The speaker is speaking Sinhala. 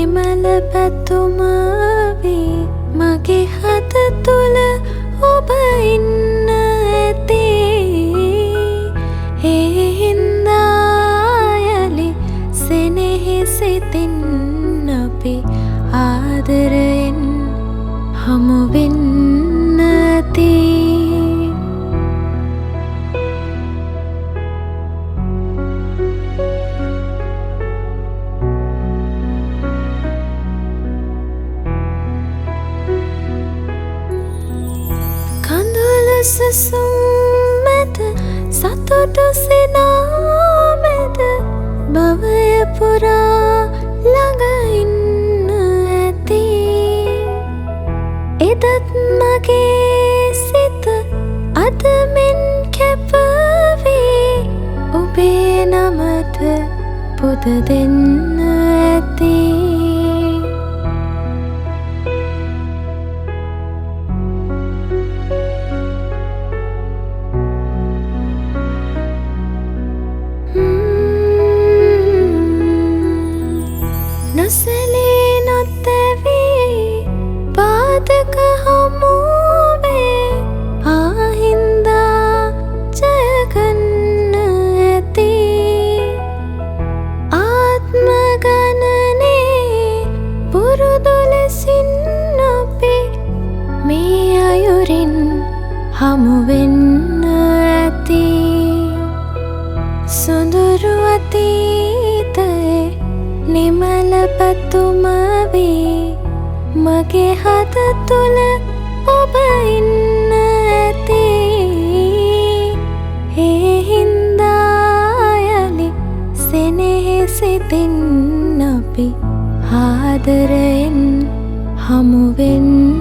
නිමල පැතුම වේ මගේ හද තුල ඔබ ඉන්න ඇති ඒ හින්දා යලි සෙනෙහි සිතින් අපි ආදරයෙන් හමු වෙන්න ඇති සුසුම් මැද සතුටු සිනා මැද භවය පුරා ළඟ ඉන්න ඇති එදත් මගේ සිත අද මෙන් කැපවී ඔබේ නමට පුද දෙන්න ඇති නොසැලී නොතැවී පාදක හමුවේ ආහින්දා ජයගන්න ඇති ආත්ම ගණනේ පුරුදු ලෙසින් අපි මේ අයුරින් හමු වෙන්න ඇති සොඳුරු අතීතයේ නිමල පැතුම වේ මගේ හද තුල ඔබ ඉන්න ඇති ඒ හින්දා යලි සෙනෙහි සිතින් අපි ආදරයෙන් හමු වෙන්න